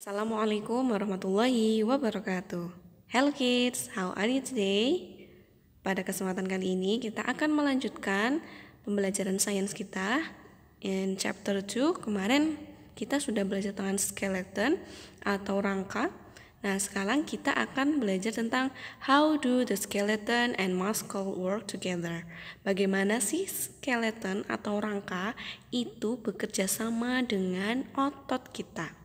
Assalamualaikum warahmatullahi wabarakatuh. Hello kids, how are you today? Pada kesempatan kali ini kita akan melanjutkan pembelajaran sains kita. In chapter 2 kemarin kita sudah belajar tentang skeleton atau rangka. Nah, sekarang kita akan belajar tentang how do the skeleton and muscle work together. Bagaimana sih skeleton atau rangka itu bekerja sama dengan otot kita.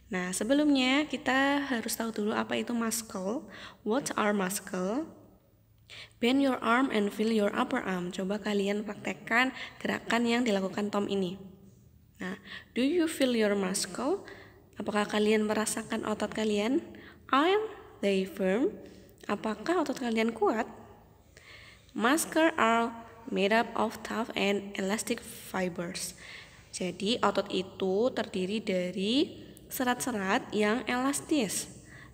Nah, sebelumnya kita harus tahu dulu apa itu muscle. What are muscle? Bend your arm and feel your upper arm. Coba kalian praktekkan gerakan yang dilakukan Tom ini. Nah, do you feel your muscle? Apakah kalian merasakan otot kalian? Are they firm? Apakah otot kalian kuat? Muscle are made up of tough and elastic fibers. Jadi otot itu terdiri dari serat-serat yang elastis.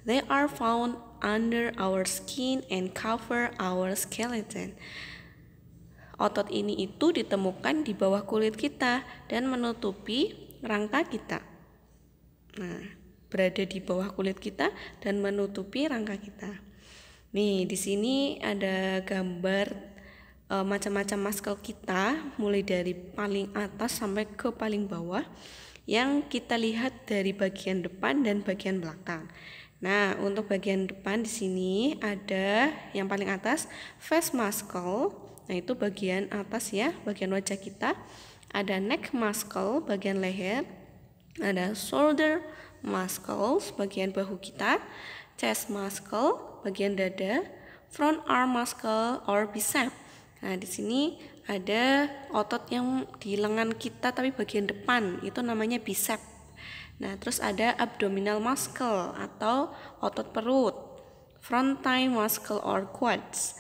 They are found under our skin and cover our skeleton. Otot ini itu ditemukan di bawah kulit kita dan menutupi rangka kita. Nah, berada di bawah kulit kita dan menutupi rangka kita. Nih, di sini ada gambar macam-macam muscle kita, mulai dari paling atas sampai ke paling bawah, yang kita lihat dari bagian depan dan bagian belakang. Nah, untuk bagian depan di sini ada yang paling atas face muscle. Nah, itu bagian atas ya, bagian wajah kita. Ada neck muscle, bagian leher. Ada shoulder muscles, bagian bahu kita. Chest muscle, bagian dada. Front arm muscle or bicep. Nah, di sini ada otot yang di lengan kita tapi bagian depan, itu namanya bicep. Nah, terus ada abdominal muscle atau otot perut, front thigh muscle or quads.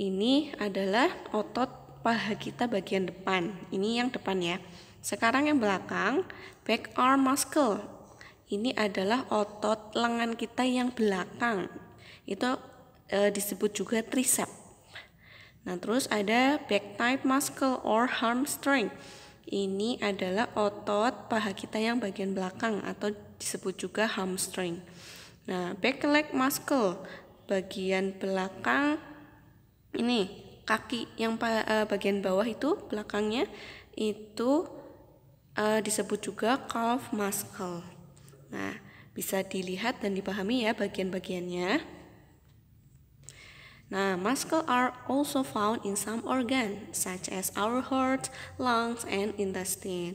Ini adalah otot paha kita bagian depan. Ini yang depan ya. Sekarang yang belakang, back arm muscle. Ini adalah otot lengan kita yang belakang. Itu disebut juga tricep. Nah, terus ada back thigh muscle or hamstring. Ini adalah otot paha kita yang bagian belakang atau disebut juga hamstring. Nah, back leg muscle, bagian belakang ini kaki yang bagian bawah itu belakangnya itu disebut juga calf muscle. Nah, bisa dilihat dan dipahami ya bagian-bagiannya. Nah, muscle are also found in some organ, such as our heart, lungs, and intestine.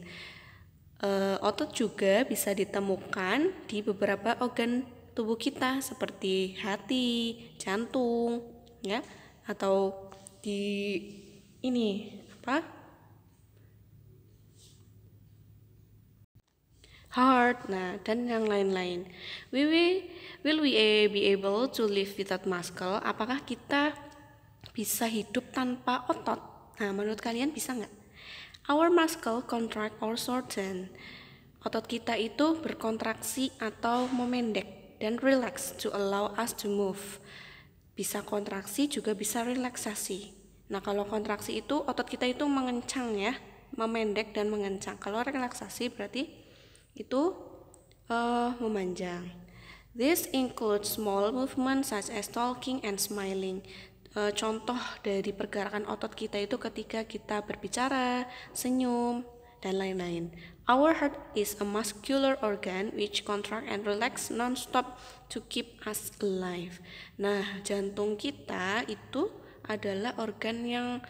Otot juga bisa ditemukan di beberapa organ tubuh kita, seperti hati, jantung, ya, atau di ini heart, nah, dan yang lain-lain. Will we be able to live without muscle? Apakah kita bisa hidup tanpa otot? Nah, menurut kalian bisa nggak? Our muscle contract or shorten. Otot kita itu berkontraksi atau memendek dan relax to allow us to move. Bisa kontraksi juga bisa relaksasi. Nah, kalau kontraksi itu otot kita itu mengencang ya, memendek dan mengencang. Kalau relaksasi berarti itu memanjang. This includes small movements such as talking and smiling. Contoh dari pergerakan otot kita itu ketika kita berbicara, senyum, dan lain-lain. Our heart is a muscular organ which contract and relax non-stop to keep us alive. Nah, jantung kita itu adalah organ yang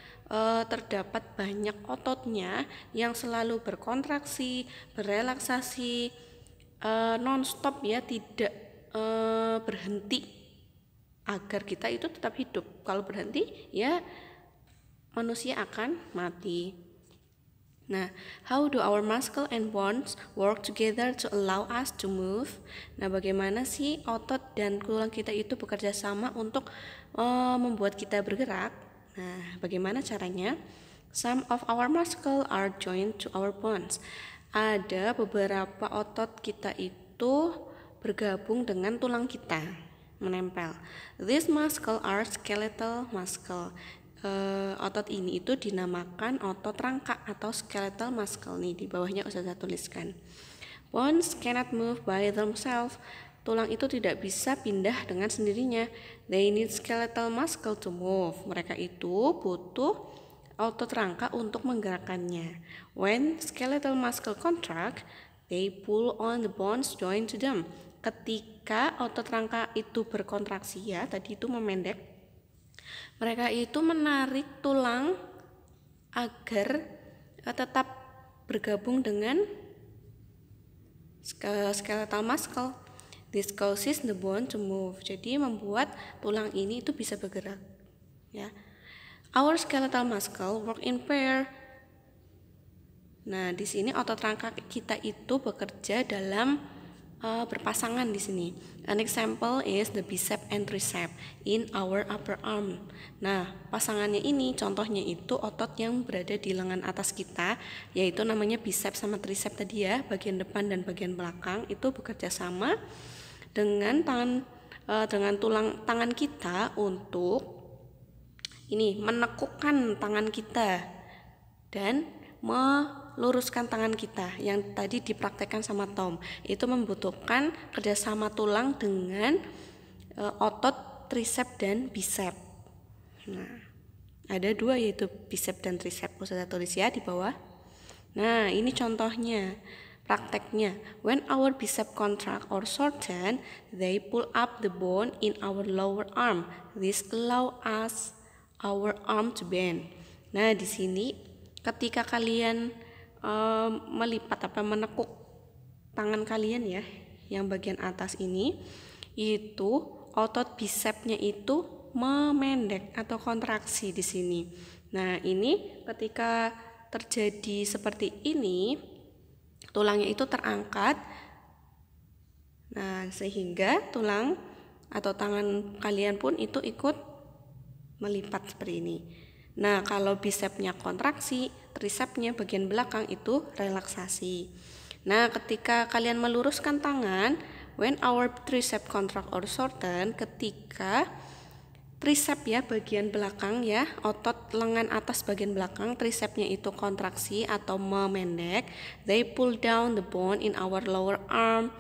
terdapat banyak ototnya yang selalu berkontraksi, berelaksasi, non-stop ya, tidak berhenti agar kita itu tetap hidup. Kalau berhenti ya manusia akan mati. Nah, how do our muscle and bones work together to allow us to move? Nah, bagaimana sih otot dan tulang kita itu bekerja sama untuk membuat kita bergerak? Nah, bagaimana caranya? Some of our muscle are joined to our bones. Ada beberapa otot kita itu bergabung dengan tulang kita, menempel. These muscle are skeletal muscle. Otot ini itu dinamakan otot rangka atau skeletal muscle. Nih di bawahnya Ustazah tuliskan. Bones cannot move by themselves. Tulang itu tidak bisa pindah dengan sendirinya. They need skeletal muscle to move. Mereka itu butuh otot rangka untuk menggerakkannya. When skeletal muscle contract, they pull on the bones joined to them. Ketika otot rangka itu berkontraksi ya, tadi itu memendek, mereka itu menarik tulang agar tetap bergabung dengan skeletal muscle. This causes the bone to move. Jadi membuat tulang ini itu bisa bergerak. Ya. Our skeletal muscle work in pair. Nah, di sini otot rangka kita itu bekerja dalam berpasangan di sini. An example is the bicep and tricep in our upper arm. Nah, pasangannya ini contohnya itu otot yang berada di lengan atas kita, yaitu namanya bicep sama tricep tadi ya, bagian depan dan bagian belakang itu bekerja sama dengan tulang tangan kita untuk ini menekukkan tangan kita dan meluruskan tangan kita yang tadi dipraktekkan sama Tom. Itu membutuhkan kerjasama tulang dengan otot tricep dan bicep. Nah, ada dua yaitu bicep dan tricep. Saya tulis ya di bawah. Nah, ini contohnya, prakteknya. When our bicep contract or shorten, they pull up the bone in our lower arm. This allow us our arm to bend. Nah, di sini ketika kalian menekuk tangan kalian ya, yang bagian atas ini, itu otot bicepnya itu memendek atau kontraksi di sini. Nah, ini ketika terjadi seperti ini, tulangnya itu terangkat. Nah, sehingga tulang atau tangan kalian pun itu ikut melipat seperti ini. Nah, kalau bicepnya kontraksi, tricepnya bagian belakang itu relaksasi. Nah, ketika kalian meluruskan tangan, when our tricep contract or shorten, ketika tricep ya bagian belakang ya, otot lengan atas bagian belakang, tricepnya itu kontraksi atau memendek, they pull down the bone in our lower arm.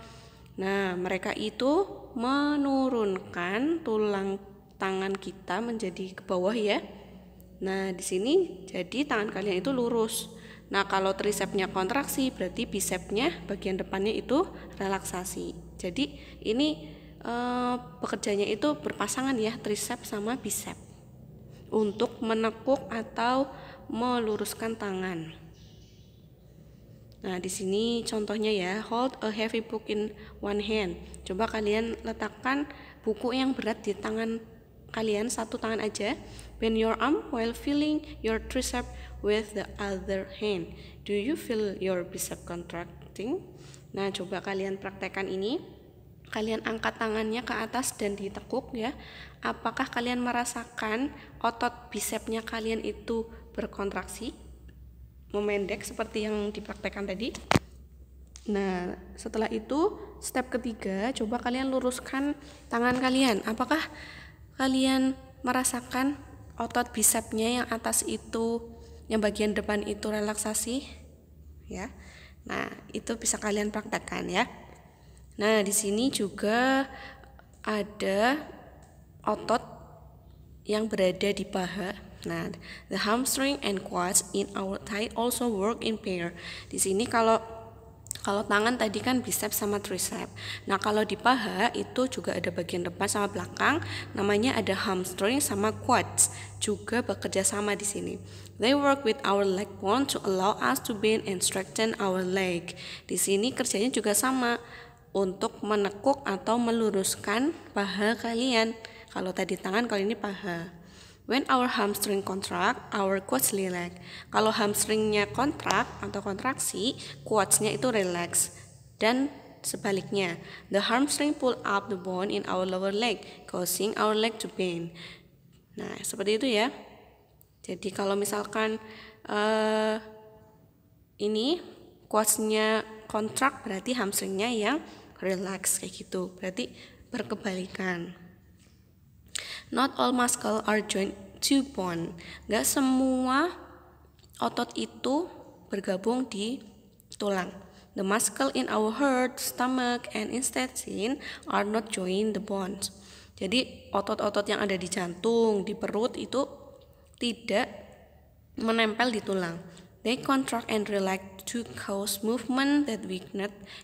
Nah, mereka itu menurunkan tulang tangan kita menjadi ke bawah ya. Nah, di sini jadi tangan kalian itu lurus. Nah, kalau tricepnya kontraksi berarti bicepnya bagian depannya itu relaksasi. Jadi ini bekerjanya itu berpasangan ya, tricep sama bicep untuk menekuk atau meluruskan tangan. Nah, di sini contohnya ya, hold a heavy book in one hand. Coba kalian letakkan buku yang berat di tangan kalian, satu tangan aja. Bend your arm while feeling your tricep with the other hand. Do you feel your bicep contracting? Nah, coba kalian praktekkan ini. Kalian angkat tangannya ke atas dan ditekuk ya. Apakah kalian merasakan otot bicepnya kalian itu berkontraksi, memendek seperti yang dipraktekkan tadi? Nah, setelah itu step ketiga, coba kalian luruskan tangan kalian. Apakah kalian merasakan otot bicepnya yang atas itu, yang bagian depan itu relaksasi? Ya. Nah, itu bisa kalian praktekkan ya. Nah, di sini juga ada otot yang berada di paha. Nah, the hamstring and quads in our thigh also work in pair. Di sini kalau tangan tadi kan bicep sama tricep. Nah, kalau di paha itu juga ada bagian depan sama belakang, namanya ada hamstring sama quads, juga bekerja sama di sini. They work with our leg bone to allow us to bend and straighten our leg. Di sini kerjanya juga sama untuk menekuk atau meluruskan paha kalian. Kalau tadi tangan, kalau ini paha. When our hamstring contract, our quads relax. Kalau hamstringnya kontrak atau kontraksi, quadsnya itu relax. Dan sebaliknya, the hamstring pull up the bone in our lower leg, causing our leg to bend. Nah, seperti itu ya. Jadi kalau misalkan ini quadsnya kontrak, berarti hamstringnya yang relax kayak gitu. Berarti berkebalikan. Not all muscle are joined to bone. Gak semua otot itu bergabung di tulang. The muscle in our heart, stomach, and intestine are not join the bones. Jadi otot-otot yang ada di jantung, di perut itu tidak menempel di tulang. They contract and relax to cause movement that we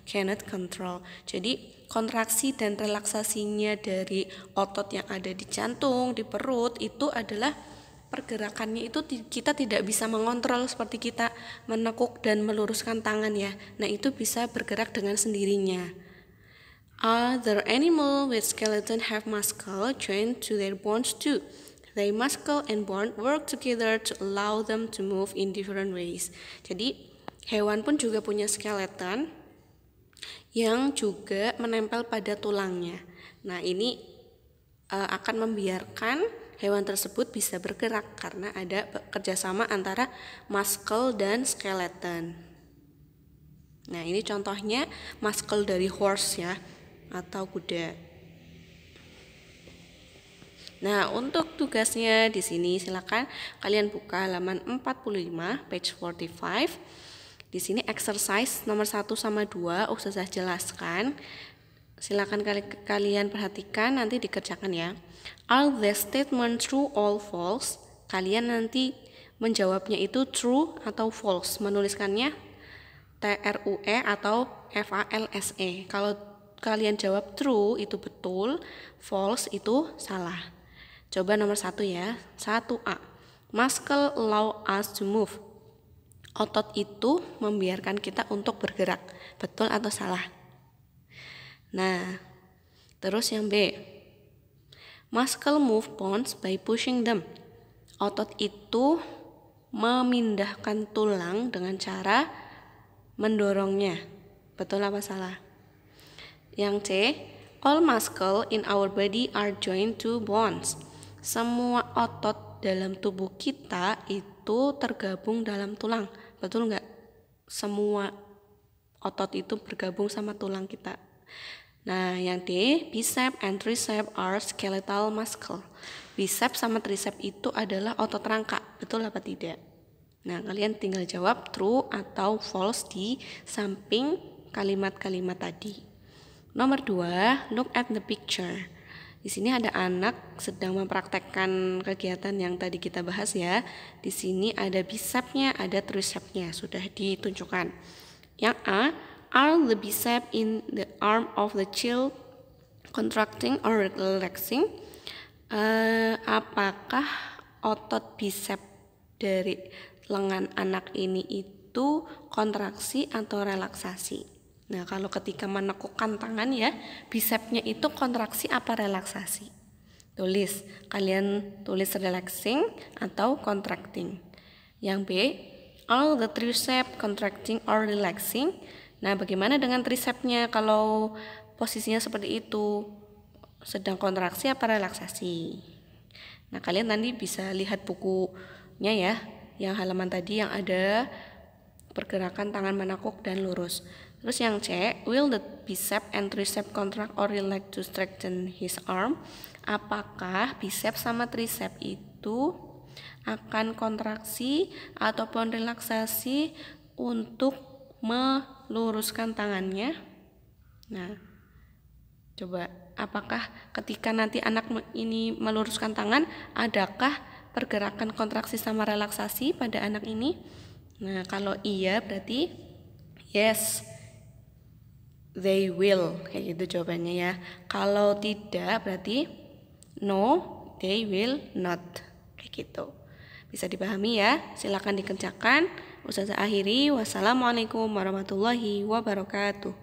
cannot control. Jadi kontraksi dan relaksasinya dari otot yang ada di jantung, di perut itu adalah pergerakannya itu kita tidak bisa mengontrol seperti kita menekuk dan meluruskan tangan ya. Nah itu bisa bergerak dengan sendirinya. Other animal with skeleton have muscle joined to their bones too. They muscle and bone work together to allow them to move in different ways. Jadi hewan pun juga punya skeleton yang juga menempel pada tulangnya. Nah ini akan membiarkan hewan tersebut bisa bergerak karena ada kerjasama antara muscle dan skeleton. Nah ini contohnya muscle dari horse ya, atau kuda. Nah untuk tugasnya di sini silakan kalian buka halaman 45 page 45. Di sini exercise nomor 1 sama 2 Ustazah jelaskan. Silakan kalian perhatikan, nanti dikerjakan ya. Are the statement true or false? Kalian nanti menjawabnya itu true atau false. Menuliskannya TRUE atau FALSE. Kalau kalian jawab true itu betul, false itu salah. Coba nomor 1 ya. 1A. Muscle allow us to move. Otot itu membiarkan kita untuk bergerak. Betul atau salah? Nah, terus yang B. Muscle move bones by pushing them. Otot itu memindahkan tulang dengan cara mendorongnya. Betul apa salah? Yang C. All muscle in our body are joined to bones. Semua otot dalam tubuh kita itu tergabung dalam tulang. Betul nggak? Semua otot itu bergabung sama tulang kita. Nah, yang D, bicep and tricep are skeletal muscle. Bicep sama tricep itu adalah otot rangka. Betul apa tidak? Nah, kalian tinggal jawab true atau false di samping kalimat-kalimat tadi. Nomor 2, look at the picture. Di sini ada anak sedang mempraktekkan kegiatan yang tadi kita bahas ya. Di sini ada bicepnya, ada tricepnya, sudah ditunjukkan. Yang A, are the bicep in the arm of the child contracting or relaxing? Apakah otot bicep dari lengan anak ini itu kontraksi atau relaksasi? Nah, kalau ketika menekukkan tangan ya, bicepnya itu kontraksi apa relaksasi? Tulis, kalian tulis relaxing atau contracting. Yang B, are the tricep contracting or relaxing? Nah, bagaimana dengan tricepnya kalau posisinya seperti itu? Sedang kontraksi apa relaksasi? Nah, kalian nanti bisa lihat bukunya ya, yang halaman tadi yang ada pergerakan tangan menekuk dan lurus. Terus yang C, will the bicep and tricep contract or relax to strengthen his arm? Apakah bicep sama tricep itu akan kontraksi ataupun relaksasi untuk meluruskan tangannya? Nah, coba apakah ketika nanti anak ini meluruskan tangan, adakah pergerakan kontraksi sama relaksasi pada anak ini? Nah, kalau iya berarti yes, they will, kayak gitu jawabannya ya. Kalau tidak berarti no, they will not, kayak gitu. Bisa dipahami ya? Silakan dikerjakan. Ustazah akhiri. Wassalamualaikum warahmatullahi wabarakatuh.